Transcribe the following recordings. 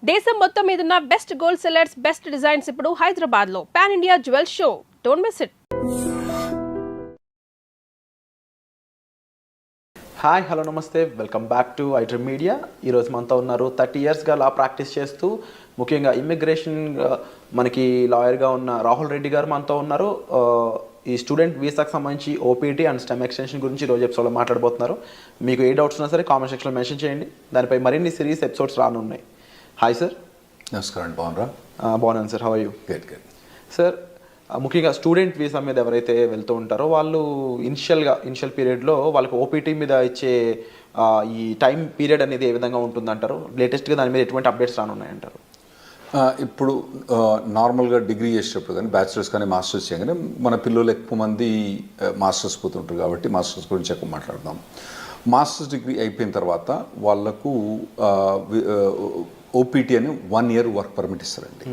దేశం మొత్తం మీదున్న best gold sellers, best designs ఇప్పుడు హైదరాబాద్ లో pan India jewel show. Don't miss it. Hi, hello, నమస్తే, welcome back to iDream media. ఈరోజు మనతో ఉన్నారు 30 ఇయర్స్గా లా ప్రాక్టీస్ చేస్తూ ముఖ్యంగా ఇమ్మిగ్రేషన్ మనకి లాయర్గా ఉన్న రాహుల్ రెడ్డి గారు మనతో ఉన్నారు. ఈ స్టూడెంట్ వీసాకు సంబంధించి ఓపీటీ అండ్ స్టెమ్ ఎక్స్టెన్షన్ గురించి ఈరోజు ఎపిసోడ్లో మాట్లాడబోతున్నారు. మీకు ఏ డౌట్స్ ఉన్నా సరే కామెంట్ సెక్షన్లో మెన్షన్ చేయండి. దానిపై మరిన్ని సిరీస్ ఎపిసోడ్స్ రానున్నాయి. Hi sir. నమస్కారం అండి. బాగున్నారా? బాగున్నాను sir. How are you? Good good. Sir, ముఖ్యంగా స్టూడెంట్ వీసా మీద ఎవరైతే వెళ్తూ ఉంటారో వాళ్ళు ఇనిషియల్ పీరియడ్లో వాళ్ళకి ఓపీటీ మీద ఇచ్చే ఈ టైం పీరియడ్ అనేది ఏ విధంగా ఉంటుందంటారు? లేటెస్ట్గా దాని మీద ఎటువంటి అప్డేట్స్ రానున్నాయంటారు? ఇప్పుడు నార్మల్గా డిగ్రీ చేసేటప్పుడు కానీ బ్యాచిలర్స్ కానీ మాస్టర్స్ చేయగానే మన పిల్లలు ఎక్కువ మంది మాస్టర్స్ పోతుంటారు కాబట్టి మాస్టర్స్ గురించి ఎక్కువ మాట్లాడదాం. మాస్టర్స్ డిగ్రీ అయిపోయిన తర్వాత వాళ్ళకు ఓపీటీ అని 1 year వర్క్ పర్మిట్ ఇస్తారండి.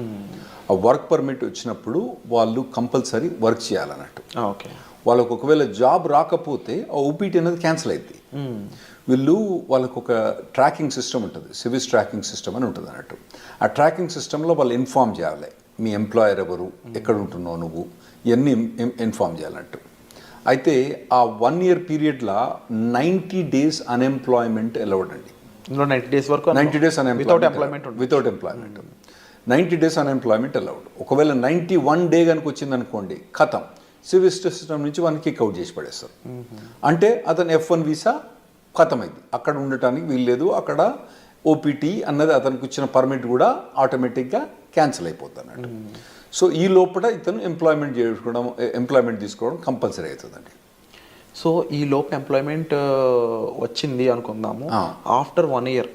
ఆ వర్క్ పర్మిట్ వచ్చినప్పుడు వాళ్ళు కంపల్సరీ వర్క్ చేయాలన్నట్టు. ఓకే. వాళ్ళకు ఒకవేళ జాబ్ రాకపోతే ఆ ఓపీటీ అనేది క్యాన్సిల్ అవుతుంది. వాళ్ళకు ఒక ట్రాకింగ్ సిస్టమ్ ఉంటుంది, సివిస్ ట్రాకింగ్ సిస్టమ్ అని ఉంటుంది అన్నట్టు. ఆ ట్రాకింగ్ సిస్టంలో వాళ్ళు ఇన్ఫామ్ చేయాలి, మీ ఎంప్లాయర్ ఎవరు, ఎక్కడ ఉంటున్నావు నువ్వు, ఇవన్నీ ఇన్ఫామ్ చేయాలన్నట్టు. అయితే ఆ 1 year పీరియడ్లో 90 days అన్ఎంప్లాయ్మెంట్ అలౌడ్ అండి. 90 days వరకు 90 days without employment 90 days unemployment allowed. ఒకవేళ 91 day కనుక వచ్చింది అనుకోండి, ఖతం, సివిల్ సిస్టమ్ నుంచి వన్ కిక్ అవుట్ చేసి పడేస్తారు. అంటే అతను F1 వీసా ఖతమైంది, అక్కడ ఉండటానికి వీల్లేదు, అక్కడ ఓపీటీ అన్నది అతనికి వచ్చిన పర్మిట్ కూడా ఆటోమేటిక్గా క్యాన్సిల్ అయిపోతుంది అన్నట్టు. సో ఈ లోపల ఇతను ఎంప్లాయ్మెంట్ తీసుకోవడం కంపల్సరీ అవుతుందండి. సో ఈ లోపు ఎంప్లాయ్మెంట్ వచ్చింది అనుకుందాము. ఆఫ్టర్ 1 year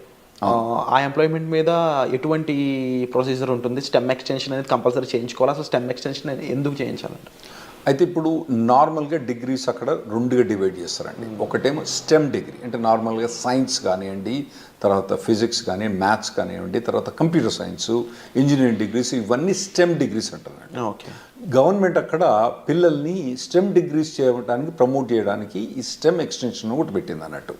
ఆ ఎంప్లాయ్మెంట్ మీద ఎటువంటి ప్రొసీజర్ ఉంటుంది? స్టెమ్ ఎక్స్టెన్షన్ అనేది కంపల్సరీ చేయించుకోవాలి. అసలు స్టెమ్ ఎక్స్టెన్షన్ ఎందుకు చేయించాలంటే? అయితే ఇప్పుడు నార్మల్గా డిగ్రీస్ అక్కడ 2గా డివైడ్ చేస్తారండి. ఒకటేమో స్టెమ్ డిగ్రీ అంటే నార్మల్గా సైన్స్ కానివ్వండి, తర్వాత ఫిజిక్స్ కానీ, మ్యాథ్స్ కానివ్వండి, తర్వాత కంప్యూటర్ సైన్స్, ఇంజనీరింగ్ డిగ్రీస్, ఇవన్నీ స్టెమ్ డిగ్రీస్ అంటారండి. ఓకే. గవర్నమెంట్ అక్కడ పిల్లల్ని స్టెమ్ డిగ్రీస్ చేయడానికి ప్రమోట్ చేయడానికి ఈ స్టెమ్ ఎక్స్టెన్షన్ ఒకటి పెట్టింది అన్నట్టు.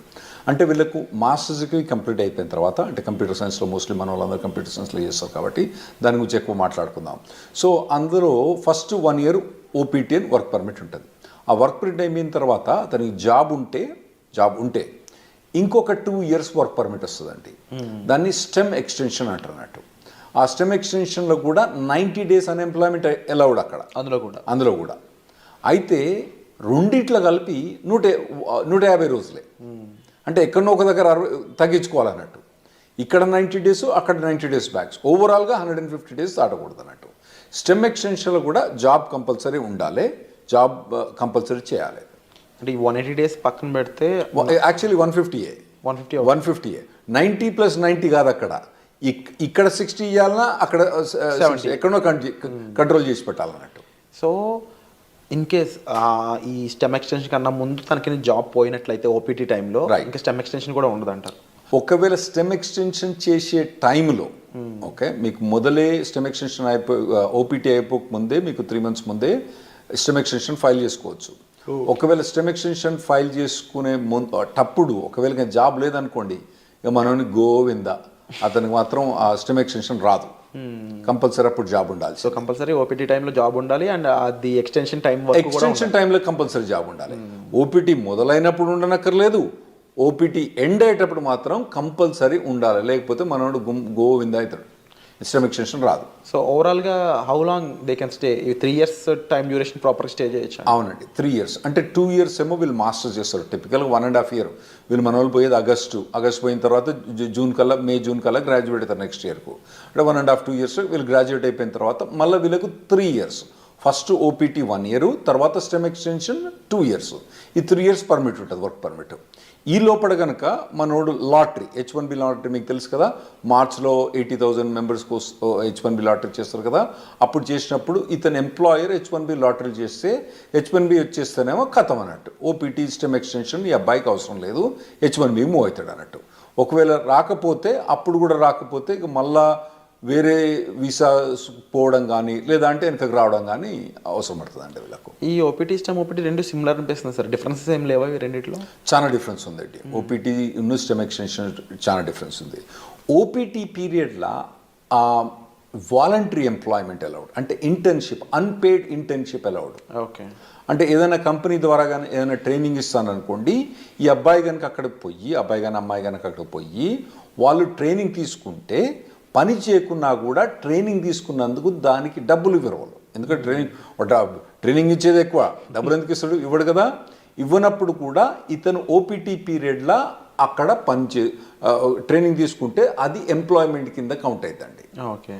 అంటే వీళ్ళకు మాస్టర్స్ డిగ్రీ కంప్లీట్ అయిపోయిన తర్వాత, అంటే కంప్యూటర్ సైన్స్లో మోస్ట్లీ మన వాళ్ళందరూ కంప్యూటర్ సైన్స్లో చేస్తారు కాబట్టి దాని గురించి ఎక్కువ మాట్లాడుకుందాం. సో అందరూ ఫస్ట్ 1 year ఓపీటీ అని వర్క్ పర్మిట్ ఉంటుంది. ఆ వర్క్ పర్మిట్ అయిపోయిన తర్వాత అతనికి జాబ్ ఉంటే ఇంకొక 2 years వర్క్ పర్మిట్ వస్తుందండి. దాన్ని స్టెమ్ ఎక్స్టెన్షన్ అంటారు అన్నట్టు. ఆ స్టెమ్ ఎక్స్టెన్షన్లో కూడా 90 days అన్ఎంప్లాయ్మెంట్ అలౌడ్ అక్కడ, అందులో కూడా. అయితే రెండిట్లో కలిపి 150 రోజులే. అంటే ఎక్కడో ఒక దగ్గర తగ్గించుకోవాలన్నట్టు. ఇక్కడ 90 days, అక్కడ 90 days బ్యాక్స్, ఓవరాల్గా 150 days దాటకూడదు అన్నట్టు. స్టెమ్ ఎక్స్టెన్షన్లో కూడా జాబ్ కంపల్సరీ ఉండాలి, జాబ్ కంపల్సరీ చేయాలి. అంటే ఈ 180 days పక్కన పెడితే యాక్చువల్లీ 150 90 + 90 కాదు. అక్కడ ఇక్కడ 60 ఇవ్వాలన్నా, అక్కడ 70 ఎక్కడో కంట్రోల్ చేసి పెట్టాలన్నట్టు. సో ఇన్ కేస్ ఈ స్టెమ్ ఎక్స్టెన్షన్ కన్నా ముందు తనకి జాబ్ పోయినట్లయితే ఓపీటీ టైంలో ఇంకా స్టెమ్ ఎక్స్టెన్షన్ కూడా ఉండదు అంటారు. ఒకవేళ స్టెమ్ ఎక్స్టెన్షన్ చేసే టైంలో ఓకే, మీకు మొదలే స్టెమ్ ఎక్స్టెన్షన్ ఓపీటీ అయిపోక ముందే, మీకు 3 months ముందే స్టెమ్ ఎక్స్టెన్షన్ ఫైల్ చేసుకోవచ్చు. ఒకవేళ స్టెమ్ ఎక్స్టెన్షన్ ఫైల్ చేసుకునే తప్పుడు ఒకవేళ జాబ్ లేదనుకోండి, ఇక మనని గోవింద, అతనికి మాత్రం ఆ స్టెమ్ ఎక్స్టెన్షన్ రాదు. కంపల్సరీ అప్పుడు జాబ్ ఉండాలి. సో కంపల్సరీ ఓపీటీ టైంలో జాబ్ ఉండాలి అండ్ అది ఎక్స్టెన్షన్ టైంలో కంపల్సరీ జాబ్ ఉండాలి. ఓపీటీ మొదలైనప్పుడు ఉండనక్కర్లేదు, ఓపీటీ ఎండ్ అయ్యేటప్పుడు మాత్రం కంపల్సరీ ఉండాలి. లేకపోతే మనోడు గోవింద అవుతాడు, స్టెమ్ ఎక్స్టెన్షన్ రాదు. సో ఓవరాల్గా how long they can stay? 3 years time duration proper stay చేయొచ్చు? అవునండి, 3 years. అంటే 2 years ఏమో వీళ్ళు మాస్టర్స్ చేస్తారు. టిపికల్గా 1.5 year. వీళ్ళు మన వాళ్ళు పోయేది ఆగస్టు పోయిన తర్వాత మే జూన్ కల్లా గ్రాడ్యుయేట్ అవుతారు నెక్స్ట్ ఇయర్కు. అంటే 1.5 2 years వీళ్ళు గ్రాడ్యుయేట్ అయిపోయిన తర్వాత మళ్ళీ వీళ్ళకు 3 years. ఫస్ట్ ఓపీటీ 1 year, తర్వాత స్టెమ్ ఎక్స్టెన్షన్ 2 years. ఈ 3 years పర్మిట్ ఉంటుంది, వర్క్ పర్మిట్. ఈ లోపల కనుక మనోడు లాటరీ, H1B లాటరీ మీకు తెలుసు కదా, మార్చ్లో 80,000 members H1B లాటరీ చేస్తారు కదా. అప్పుడు చేసినప్పుడు ఇతను ఎంప్లాయర్ H1B లాటరీ చేస్తే, H1B వచ్చేస్తేనేమో ఖతం అన్నట్టు. ఓపీటీ స్టెమ్ ఎక్స్టెన్షన్ ఈ అబ్బాయికి అవసరం లేదు, H1B మూవ్ అవుతాడు అన్నట్టు. ఒకవేళ అప్పుడు కూడా రాకపోతే ఇక మళ్ళా వేరే వీసా పోవడం కానీ లేదంటే వెనకకు రావడం కానీ అవసరం పడుతుందండి వీళ్ళకు. ఈ ఓపీటీ స్టెమ్ ఓపీటీ రెండు సిమిలర్ అనిపిస్తుంది సార్, డిఫరెన్సెస్ ఏం లేవా ఈ రెండిట్లో? చాలా డిఫరెన్స్ ఉందండి. ఓపీటీ స్టెమ్ ఎక్స్టెన్షన్ చాలా డిఫరెన్స్ ఉంది. ఓపీటీ పీరియడ్లో వాలంటరీ ఎంప్లాయ్మెంట్ అలౌడ్, అంటే internship, unpaid internship allowed. Okay. అంటే ఏదైనా కంపెనీ ద్వారా కానీ ఏదైనా ట్రైనింగ్ ఇస్తాననుకోండి, ఈ అబ్బాయి కనుక అక్కడికి పోయి, అబ్బాయి కానీ అమ్మాయి కనుక అక్కడికి పోయి వాళ్ళు ట్రైనింగ్ తీసుకుంటే పని చేయకున్నా కూడా ట్రైనింగ్ తీసుకున్నందుకు దానికి డబ్బులు ఇవ్వరు వాళ్ళు. ఎందుకంటే ట్రైనింగ్ ఇచ్చేది ఎక్కువ, డబ్బులు ఎందుకు ఇస్తాడు? ఇవ్వడు కదా. ఇవ్వనప్పుడు కూడా ఇతను ఓపీటీ పీరియడ్లో అక్కడ ట్రైనింగ్ తీసుకుంటే అది ఎంప్లాయ్మెంట్ కింద కౌంట్ అవుతుందండి. ఓకే.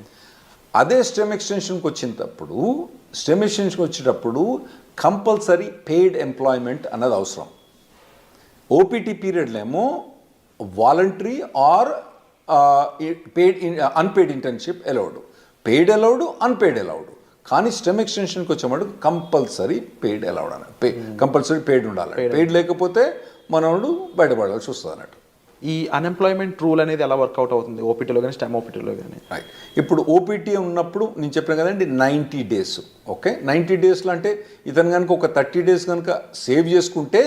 అదే స్టెమ్ ఎక్స్టెన్షన్కి వచ్చేటప్పుడు కంపల్సరీ పెయిడ్ ఎంప్లాయ్మెంట్ అన్నది అవసరం. ఓపీటీ పీరియడ్లో ఏమో voluntary or unpaid internship allowed, paid allowed, unpaid allowed. కానీ స్టెమ్ ఎక్స్టెన్షన్కి వచ్చేవాడు కంపల్సరీ పెయిడ్ అలౌడ్ అన్నట్టు, కంపల్సరీ పెయిడ్ ఉండాలి. పెయిడ్ లేకపోతే మనోడు బయటపడాల్సి వస్తుంది అన్నట్టు. ఈ అన్ఎంప్లాయ్మెంట్ రూల్ అనేది ఎలా వర్కౌట్ అవుతుంది ఓపీటీలో కానీ స్టెమ్ ఓపీటీలో కానీ? రైట్. ఇప్పుడు ఓపీటీ ఉన్నప్పుడు నేను చెప్పాను కదండి 90 డేస్. ఓకే, 90 డేస్లో అంటే ఇతను కనుక ఒక 30 డేస్ కనుక సేవ్ చేసుకుంటే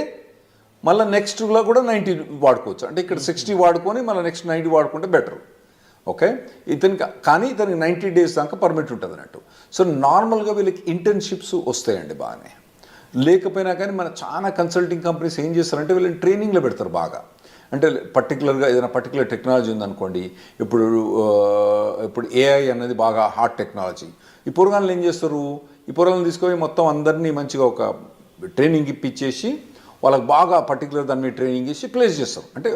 మళ్ళీ నెక్స్ట్లో కూడా 90 వాడుకోవచ్చు. అంటే ఇక్కడ 60 వాడుకొని మళ్ళీ నెక్స్ట్ 90 వాడుకుంటే బెటర్. ఓకే, కానీ ఇతనికి 90 డేస్ దాకా పర్మిట్ ఉంటుంది అన్నట్టు. సో నార్మల్గా వీళ్ళకి ఇంటర్న్షిప్స్ వస్తాయండి బాగానే. లేకపోయినా కానీ మన చాలా కన్సల్టింగ్ కంపెనీస్ ఏం చేస్తారంటే వీళ్ళని ట్రైనింగ్లో పెడతారు బాగా. అంటే పర్టికులర్గా ఏదైనా పర్టికులర్ టెక్నాలజీ ఉందనుకోండి, ఇప్పుడు ఏఐ అనేది బాగా హాట్ టెక్నాలజీ. ఈ పోరగాళ్ళు ఏం చేస్తారు, ఈ పోరగాళ్ళని తీసుకొని మొత్తం అందరినీ మంచిగా ఒక ట్రైనింగ్ ఇప్పించేసి వాళ్ళకి బాగా పర్టికులర్ దాని మీద ట్రైనింగ్ ఇచ్చి ప్లేస్ చేస్తారు. అంటే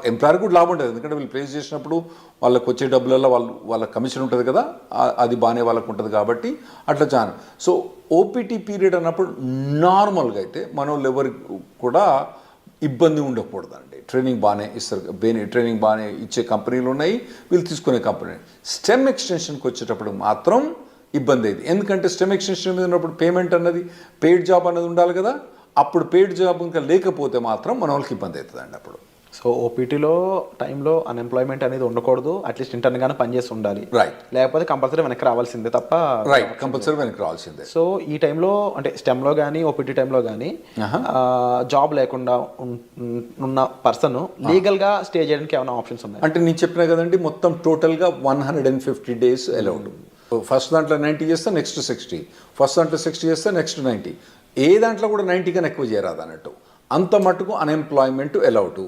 ఎంప్లాయర్ కూడా లాభం ఉంటుంది, ఎందుకంటే వీళ్ళు ప్లేస్ చేసినప్పుడు వాళ్ళకి వచ్చే డబ్బులలో వాళ్ళ కమిషన్ ఉంటుంది కదా, అది బాగానే వాళ్ళకు ఉంటుంది కాబట్టి అట్లా చాలా. సో ఓపీటీ పీరియడ్ అన్నప్పుడు నార్మల్గా అయితే మన వాళ్ళు ఎవరికి కూడా ఇబ్బంది ఉండకూడదండి. ట్రైనింగ్ బాగానే ఇస్తారు, ట్రైనింగ్ బాగానే ఇచ్చే కంపెనీలు ఉన్నాయి, వీళ్ళు తీసుకునే కంపెనీ. స్టెమ్ ఎక్స్టెన్షన్కి వచ్చేటప్పుడు మాత్రం ఇబ్బంది అయింది. ఎందుకంటే స్టెమ్ ఎక్స్టెన్షన్ మీద ఉన్నప్పుడు పేమెంట్ అన్నది, పెయిడ్ జాబ్ అన్నది ఉండాలి కదా. అప్పుడు పెయిడ్ జాబ్ ఇంకా లేకపోతే మాత్రం మన వాళ్ళకి ఇబ్బంది అవుతుందండి అప్పుడు. సో ఓపీటీలో టైంలో అన్ఎంప్లాయ్మెంట్ అనేది ఉండకూడదు, అట్లీస్ట్ ఇంటర్న్గానే పనిచేసి ఉండాలి. రైట్. లేకపోతే కంపల్సరీ వెనక్కి రావాల్సిందే తప్ప. రైట్, కంపల్సరీ వెనక్కి రావాల్సిందే. సో ఈ టైంలో అంటే స్టెమ్లో కానీ ఓపీటీ టైంలో కానీ జాబ్ లేకుండా ఉన్న పర్సన్ లీగల్గా స్టే చేయడానికి ఏమైనా ఆప్షన్స్ ఉన్నాయి? అంటే నేను చెప్పినా కదండి, మొత్తం టోటల్గా 150 డేస్ అలౌడ్. ఫస్ట్ దాంట్లో 90 చేస్తే నెక్స్ట్ 60, ఫస్ట్ దాంట్లో 60 చేస్తే నెక్స్ట్ 90. ఏ దాంట్లో కూడా 90 కన్నా ఎక్కువ చేయరాదు అన్నట్టు. అంత మటుకు అన్ఎంప్లాయ్మెంట్ అలౌడ్.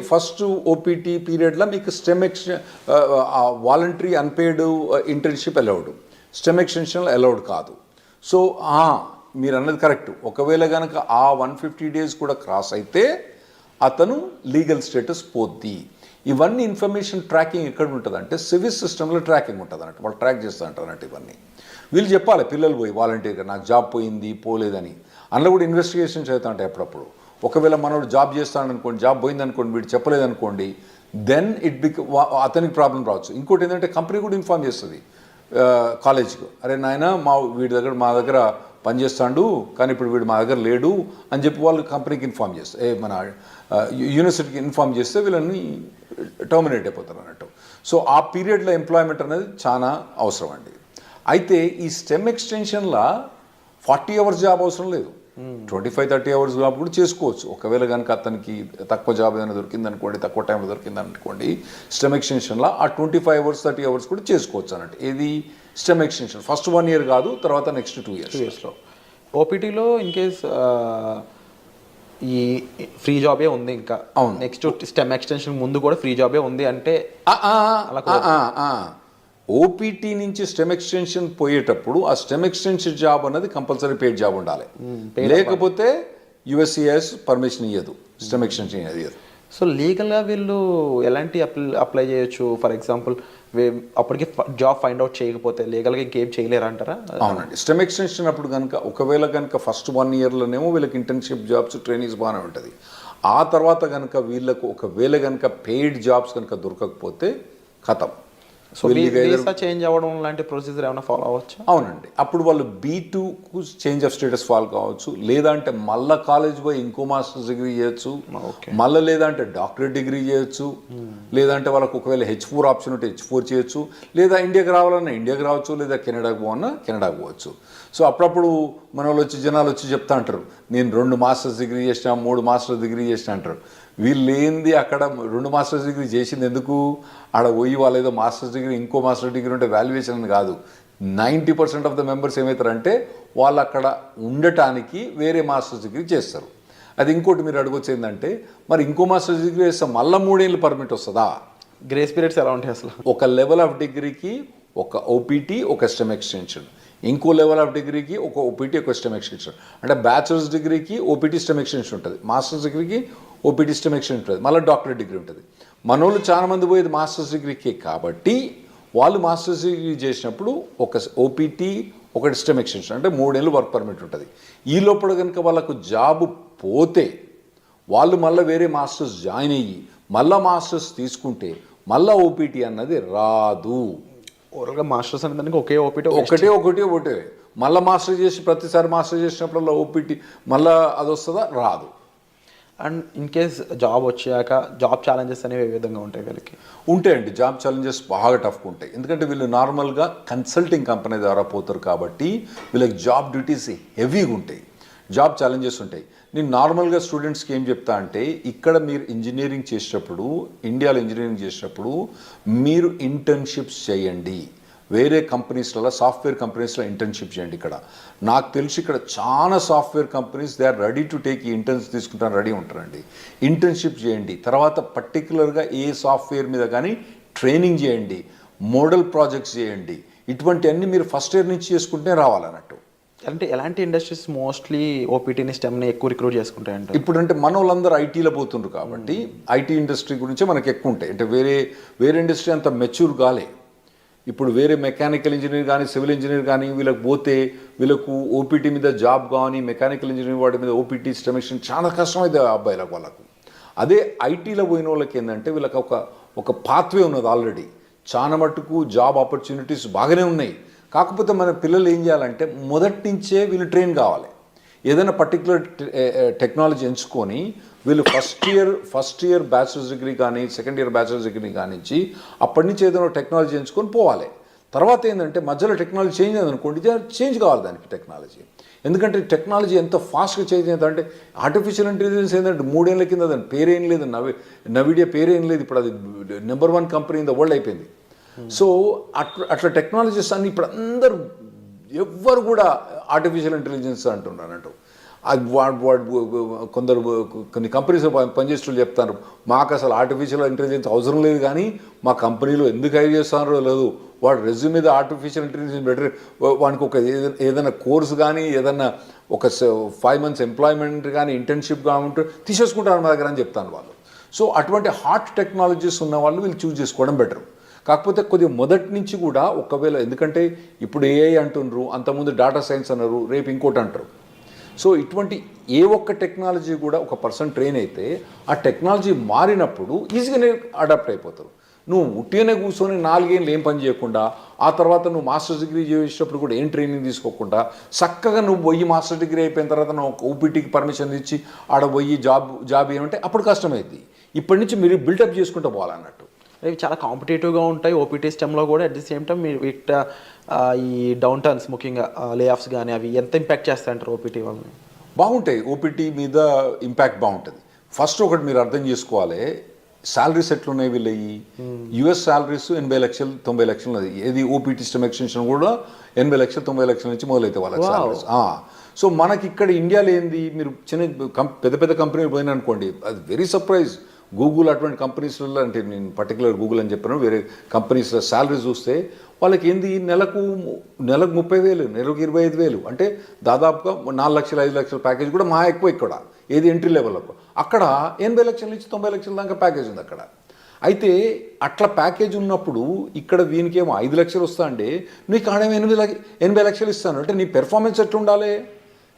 ఫస్ట్ ఓపీటీ పీరియడ్లో మీకు stem voluntary unpaid internship allowed, stem extension allowed కాదు. సో మీరు అన్నది కరెక్ట్. ఒకవేళ కనుక ఆ 150 డేస్ కూడా క్రాస్ అయితే అతను లీగల్ స్టేటస్ పోద్ది. ఇవన్నీ ఇన్ఫర్మేషన్ ట్రాకింగ్ ఎక్కడ ఉంటుంది అంటే సివిల్ సిస్టంలో ట్రాకింగ్ ఉంటుంది అన్నట్టు, వాళ్ళు ట్రాక్ చేస్తూ ఉంటారు అన్నట్టు. ఇవన్నీ వీళ్ళు చెప్పాలి, పిల్లలు పోయి వాలంటీర్గా నాకు జాబ్ పోయింది పోలేదని. అందులో కూడా ఇన్వెస్టిగేషన్స్ అవుతా ఉంటాయి అప్పుడప్పుడు. ఒకవేళ మనోడు జాబ్ చేస్తాడనుకోండి, జాబ్ పోయిందనుకోండి, వీడు చెప్పలేదనుకోండి, దెన్ అతనికి ప్రాబ్లం రావచ్చు. ఇంకోటి ఏంటంటే కంపెనీ కూడా ఇన్ఫార్మ్ చేస్తుంది కాలేజ్కి, అరే నాయన మా దగ్గర పనిచేస్తాడు కానీ ఇప్పుడు వీడు మా దగ్గర లేడు అని చెప్పి వాళ్ళు కంపెనీకి ఇన్ఫార్మ్ చేస్తారు, మన యూనివర్సిటీకి ఇన్ఫార్మ్ చేస్తే వీళ్ళని టర్మినేట్ అయిపోతారు అన్నట్టు. సో ఆ పీరియడ్లో ఎంప్లాయ్మెంట్ అనేది చాలా అవసరం అండి. అయితే ఈ స్టెమ్ ఎక్స్టెన్షన్లో 40 అవర్స్ జాబ్ అవసరం లేదు, 25-30 అవర్స్ జాబ్ కూడా చేసుకోవచ్చు. ఒకవేళ కనుక అతనికి తక్కువ జాబ్ ఏదైనా దొరికిందనుకోండి, తక్కువ టైంలో దొరికిందనుకోండి, స్టెమ్ ఎక్స్టెన్షన్లో ఆ 25 అవర్స్ 30 అవర్స్ కూడా చేసుకోవచ్చు అన్నట్టు. ఇది స్టెమ్ ఎక్స్టెన్షన్ ఫస్ట్ 1 year కాదు, తర్వాత నెక్స్ట్ 2 yearsలో. ఓపీటీలో ఇన్ కేస్ ఈ ఫ్రీ జాబే ఉంది ఇంకా, అవును, నెక్స్ట్ స్టెమ్ ఎక్స్టెన్షన్ ముందు కూడా ఫ్రీ జాబే ఉంది అంటే ఓపీటీ నుంచి స్టెమ్ ఎక్స్టెన్షన్ పోయేటప్పుడు ఆ స్టెమ్ ఎక్స్టెన్షన్ జాబ్ అనేది కంపల్సరీ పెయిడ్ జాబ్ ఉండాలి, లేకపోతే యుఎస్సిఎస్ పర్మిషన్ ఇవ్వదు, స్టెమ్ ఎక్స్టెన్షన్ ఇవ్వదు. సో లీగల్గా వీళ్ళు ఎలాంటి అప్లై చేయొచ్చు? ఫర్ ఎగ్జాంపుల్ అప్పటికి జాబ్ ఫైండ్ అవుట్ చేయకపోతే లీగల్గా ఇంకేం చేయలేరు అంటారా? అవునండి. స్టెమ్ ఎక్స్టెన్షన్ అప్పుడు కనుక ఒకవేళ కనుక ఫస్ట్ 1 yearలోనేమో వీళ్ళకి ఇంటర్న్షిప్ జాబ్స్ ట్రైనింగ్స్ బాగానే ఉంటుంది. ఆ తర్వాత కనుక వీళ్ళకు ఒకవేళ కనుక పెయిడ్ జాబ్స్ కనుక దొరకకపోతే ఖతం. సో వీసా చేంజ్ అవ్వడం లాంటి ప్రొసీజర్ ఏమైనా ఫాలో అవ్వచ్చు? అవునండి. అప్పుడు వాళ్ళు B2కు చేంజ్ ఆఫ్ స్టేటస్ ఫాలో కావచ్చు, లేదంటే మళ్ళీ కాలేజ్ పోయి ఇంకో మాస్టర్స్ డిగ్రీ చేయొచ్చు, మళ్ళీ లేదంటే డాక్టరేట్ డిగ్రీ చేయొచ్చు, లేదంటే వాళ్ళకు ఒకవేళ H4 ఆప్షన్ ఉంటే H4 చేయొచ్చు, లేదా ఇండియాకి రావాలన్నా ఇండియాకి రావచ్చు, లేదా కెనడాకి పోవన్నా కెనడాకి పోవచ్చు. సో అప్పుడప్పుడు మన వాళ్ళు జనాలు వచ్చి చెప్తా అంటారు, నేను 2 మాస్టర్స్ డిగ్రీ చేసిన 3 మాస్టర్స్ డిగ్రీ చేసిన అంటారు. వీళ్ళు ఏంది అక్కడ 2 మాస్టర్స్ డిగ్రీ చేసింది ఎందుకు, ఆడ పోయి వాళ్ళు ఏదో మాస్టర్స్ డిగ్రీ ఇంకో మాస్టర్ డిగ్రీ ఉంటే వాల్యుయేషన్ అని కాదు. 90% ఆఫ్ ద మెంబర్స్ ఏమవుతారంటే వాళ్ళు అక్కడ ఉండటానికి వేరే మాస్టర్స్ డిగ్రీ చేస్తారు. అది ఇంకోటి మీరు అడగొచ్చు ఏంటంటే, మరి ఇంకో మాస్టర్స్ డిగ్రీ చేస్తే మళ్ళీ 3 ఏళ్ళు పర్మిట్ వస్తుందా? గ్రేస్ పీరియడ్స్ ఎలా ఉంటాయి అసలు? ఒక లెవెల్ ఆఫ్ డిగ్రీకి ఒక ఓపీటీ, ఒక స్టెమ్ ఎక్స్టెన్షన్, ఇంకో లెవెల్ ఆఫ్ డిగ్రీకి ఒక ఓపీటీ, ఒక స్టెమ్ ఎక్స్టెన్షన్. అంటే బ్యాచిలర్స్ డిగ్రీకి ఓపీటీ స్టెమ్ ఎక్స్టెన్షన్ ఉంటుంది, మాస్టర్స్ డిగ్రీకి ఓపీటీ స్టెమ్ ఎక్స్టెన్షన్ ఉంటుంది, మళ్ళీ డాక్టరేట్ డిగ్రీ ఉంటుంది. మనోళ్ళు చాలా మంది పోయేది మాస్టర్స్ డిగ్రీకి కాబట్టి వాళ్ళు మాస్టర్స్ డిగ్రీ చేసినప్పుడు ఒక ఓపీటీ, ఒకటి స్టెమ్ ఎక్స్టెన్షన్, అంటే 3 ఏళ్ళు వర్క్ పర్మిట్ ఉంటుంది. ఈ లోపల కనుక వాళ్ళకు జాబ్ పోతే వాళ్ళు మళ్ళీ వేరే మాస్టర్స్ జాయిన్ అయ్యి మళ్ళీ మాస్టర్స్ తీసుకుంటే మళ్ళీ ఓపీటీ అన్నది రాదు. ఓవరాల్గా మాస్టర్స్ అనే దానికి ఒకే ఓపీటీ ఒకటే మళ్ళీ మాస్టర్ చేసి ప్రతిసారి మాస్టర్ చేసినప్పుడు ఓపీటీ మళ్ళీ అది వస్తుందా? రాదు. అండ్ ఇన్ కేస్ జాబ్ వచ్చాక జాబ్ ఛాలెంజెస్ అనేవి ఏ విధంగా ఉంటాయి వీళ్ళకి? ఉంటాయండి, జాబ్ ఛాలెంజెస్ బాగా టఫ్గా ఉంటాయి. ఎందుకంటే వీళ్ళు నార్మల్గా కన్సల్టింగ్ కంపెనీ ద్వారా పోతారు కాబట్టి వీళ్ళకి జాబ్ డ్యూటీస్ హెవీగా ఉంటాయి, జాబ్ ఛాలెంజెస్ ఉంటాయి. నేను నార్మల్గా స్టూడెంట్స్కి ఏం చెప్తా అంటే, ఇక్కడ మీరు ఇంజనీరింగ్ చేసేటప్పుడు, ఇండియాలో ఇంజనీరింగ్ చేసేటప్పుడు మీరు ఇంటర్న్షిప్స్ చేయండి. వేరే కంపెనీస్లలో, సాఫ్ట్వేర్ కంపెనీస్లో ఇంటర్న్షిప్ చేయండి. ఇక్కడ నాకు తెలిసి ఇక్కడ చాలా software companies they are ready to take ఈ ఇంటర్న్స్ తీసుకుంటాను రెడీ ఉంటారండి. ఇంటర్న్షిప్ చేయండి, తర్వాత పర్టికులర్గా ఏ సాఫ్ట్వేర్ మీద కానీ ట్రైనింగ్ చేయండి, మోడల్ ప్రాజెక్ట్స్ చేయండి. ఇటువంటివన్నీ మీరు ఫస్ట్ ఇయర్ నుంచి చేసుకుంటే రావాలన్నట్టు. అంటే ఎలాంటి ఇండస్ట్రీస్ మోస్ట్లీ ఓపీటీని స్టెమ్ని ఎక్కువ రిక్రూట్ చేసుకుంటాయంట? ఇప్పుడు అంటే మన వాళ్ళందరూ ఐటీలో పోతుండ్రు కాబట్టి ఐటీ ఇండస్ట్రీ గురించి మనకి ఎక్కువ ఉంటాయి. అంటే వేరే ఇండస్ట్రీ అంత మెచ్యూర్ కాలే. ఇప్పుడు వేరే మెకానికల్ ఇంజనీర్ కానీ సివిల్ ఇంజనీర్ కానీ వీళ్ళకి పోతే వీళ్ళకు ఓపీటీ మీద జాబ్ కానీ మెకానికల్ ఇంజనీర్ వాటి మీద ఓపీటీ స్టెమిషన్ చాలా కష్టమైంది అబ్బాయిలకు వాళ్ళకు. అదే ఐటీలో పోయిన వాళ్ళకి ఏంటంటే వీళ్ళకి ఒక పాత్వే ఉన్నది ఆల్రెడీ, చాలా మట్టుకు జాబ్ ఆపర్చునిటీస్ బాగానే ఉన్నాయి. కాకపోతే మన పిల్లలు ఏం చేయాలంటే మొదటి నుంచే వీళ్ళు ట్రైన్ కావాలి. ఏదైనా పర్టికులర్ టెక్నాలజీ ఎంచుకొని వీళ్ళు ఫస్ట్ ఇయర్ బ్యాచిలర్స్ డిగ్రీ కానీ సెకండ్ ఇయర్ బ్యాచిలర్స్ డిగ్రీ కానించి అప్పటి నుంచి ఏదైనా టెక్నాలజీ ఎంచుకొని పోవాలి. తర్వాత ఏంటంటే మధ్యలో టెక్నాలజీ చేంజ్ అయిందనుకోండి, చేంజ్ కావాలి దానికి టెక్నాలజీ. ఎందుకంటే టెక్నాలజీ ఎంత ఫాస్ట్గా చేంజ్ అవుతుందంటే ఆర్టిఫిషియల్ ఇంటెలిజెన్స్ ఏంటంటే 3 ఏళ్ళ కింద దాని పేరేం లేదు, నవిడియా పేరేం లేదు. ఇప్పుడు అది number 1 company in the world అయిపోయింది. సో అట్లా టెక్నాలజీస్ అన్ని ఇప్పుడు అందరూ ఎవ్వరు కూడా ఆర్టిఫిషియల్ ఇంటెలిజెన్స్ అంటున్నారంటూ. అది కొందరు కొన్ని కంపెనీస్ పనిచేసేవాళ్ళు చెప్తారు, మాకు అసలు ఆర్టిఫిషియల్ ఇంటెలిజెన్స్ అవసరం లేదు, కానీ మా కంపెనీలో ఎందుకు హైర్ చేస్తున్నారో లేదు, వాడు రెజ్యూమ్ మీద ఆర్టిఫిషియల్ ఇంటెలిజెన్స్ బెటర్, వానికి ఒక ఏదైనా కోర్స్ కానీ ఏదైనా ఒక 5 months ఎంప్లాయ్మెంట్ కానీ ఇంటర్న్షిప్ కానీ ఉంటే తీసేసుకుంటారు మా దగ్గర అని చెప్తాను వాళ్ళు. సో అటువంటి హాట్ టెక్నాలజీస్ ఉన్న వాళ్ళు వీళ్ళు చూస్ చేసుకోవడం బెటర్. కాకపోతే కొద్దిగా మొదటి నుంచి కూడా ఒకవేళ, ఎందుకంటే ఇప్పుడు ఏఐ అంటున్నారు, అంతకుముందు డేటా సైన్స్ అన్నారు, రేపు ఇంకోటి అంటారు. సో ఇటువంటి ఏ ఒక్క టెక్నాలజీ కూడా ఒక పర్సన్ ట్రైన్ అయితే ఆ టెక్నాలజీ మారినప్పుడు ఈజీగానే అడాప్ట్ అయిపోతారు. నువ్వు ఉట్టిగానే కూర్చొని 4 ఏళ్ళు ఏం పని చేయకుండా ఆ తర్వాత నువ్వు మాస్టర్స్ డిగ్రీ చేసేటప్పుడు కూడా ఏం ట్రైనింగ్ తీసుకోకుండా చక్కగా నువ్వు పోయి మాస్టర్ డిగ్రీ అయిపోయిన తర్వాత నువ్వు ఓపీటీకి పర్మిషన్ ఇచ్చి ఆడ పోయి జాబ్ ఏమంటే అప్పుడు కష్టమైంది. ఇప్పటి నుంచి మీరు బిల్డప్ చేసుకుంటూ పోవాలన్నట్టు. ఇవి చాలా కాంపిటేటివ్గా ఉంటాయి ఓపీటీ స్టెమ్లో కూడా. అట్ ది సేమ్ టైం మీరు ఈ డౌన్ టర్న్స్ ముఖ్యంగా లే ఆఫ్స్ కానీ అవి ఎంత ఇంపాక్ట్ చేస్తాయంటారు ఓపీటీ వాళ్ళని? బాగుంటాయి, ఓపీటీ మీద ఇంపాక్ట్ బాగుంటుంది. ఫస్ట్ ఒకటి మీరు అర్థం చేసుకోవాలి, శాలరీస్ ఎట్లున్నాయి వీళ్ళవి. యుఎస్ శాలరీస్ 80 లక్షలు 90 లక్షలు అది. ఏది ఓపీటీ స్టెమ్ ఎక్స్టెన్షన్ కూడా 80 లక్షలు 90 లక్షల నుంచి మొదలైతే వాళ్ళకి శాలరీస్. సో మనకి ఇక్కడ ఇండియాలో ఏంది, మీరు పెద్ద పెద్ద కంపెనీలు పోయినా అనుకోండి, అది వెరీ సర్ప్రైజ్. గూగుల్ అటువంటి కంపెనీస్లలో, అంటే నేను పర్టికులర్ గూగుల్ అని చెప్పాను, వేరే కంపెనీస్లో శాలరీ చూస్తే వాళ్ళకి ఏంది నెలకు 30,000, నెలకు 25,000, అంటే దాదాపుగా 4 లక్షలు 5 లక్షల ప్యాకేజ్ కూడా మా ఎక్కువ ఇక్కడ. ఏది ఎంట్రీ లెవెల్లకు అక్కడ 80 లక్షల నుంచి 90 లక్షల దాకా ప్యాకేజ్ ఉంది అక్కడ. అయితే అట్లా ప్యాకేజ్ ఉన్నప్పుడు ఇక్కడ వీనికేమో 5 లక్షలు వస్తా అంటే నీకు ఆడేమో 80 లక్షలు ఇస్తాను అంటే నీ పెర్ఫార్మెన్స్ ఎట్లా ఉండాలి?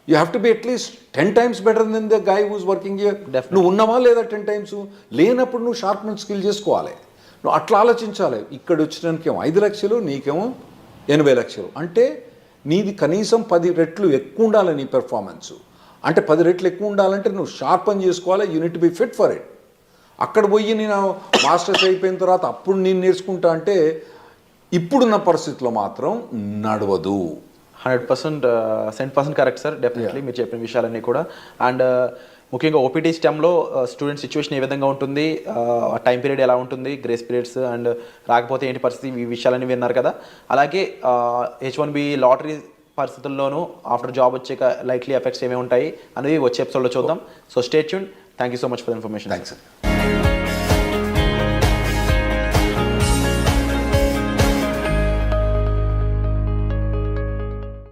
You have to be at least 10 times better than the guy who's working here. నువ్వు ఉన్నావా లేదా 10 times? లేనప్పుడు నువ్వు షార్ప్నెస్ స్కిల్ చేసుకోవాలి. నువ్వు అట్లా ఆలోచించాలి. ఇక్కడ వచ్చినానికేమో 5 లక్షలు, నీకేమో 80 లక్షలు, అంటే నీది కనీసం 10 రెట్లు ఎక్కువ ఉండాలి నీ పెర్ఫార్మెన్స్. అంటే 10 రెట్లు ఎక్కువ ఉండాలంటే నువ్వు షార్ప్ అని చేసుకోవాలి. Unit be fit for it. అక్కడ పోయి నేను మాస్టర్స్ అయిపోయిన తర్వాత అప్పుడు నేను నేర్చుకుంటా అంటే ఇప్పుడున్న పరిస్థితిలో మాత్రం నడవదు. 100% కరెక్ట్ సార్, డెఫినెట్లీ మీరు చెప్పిన విషయాలన్నీ కూడా. అండ్ ముఖ్యంగా ఓపీటీ స్టెమ్లో స్టూడెంట్ సిచ్యువేషన్ ఏ విధంగా ఉంటుంది, టైం పీరియడ్ ఎలా ఉంటుంది, గ్రేస్ పీరియడ్స్ అండ్ రాకపోతే ఏంటి పరిస్థితి, ఈ విషయాలన్నీ విన్నారు కదా. అలాగే H1B లాటరీ పరిస్థితుల్లోనూ ఆఫ్టర్ జాబ్ వచ్చాక లైక్లీ ఎఫెక్ట్స్ ఏమేమి ఉంటాయి అనేవి వచ్చే ఎపిసోడ్లో చూద్దాం. So stay tune. Thank you so much for information. Thanks.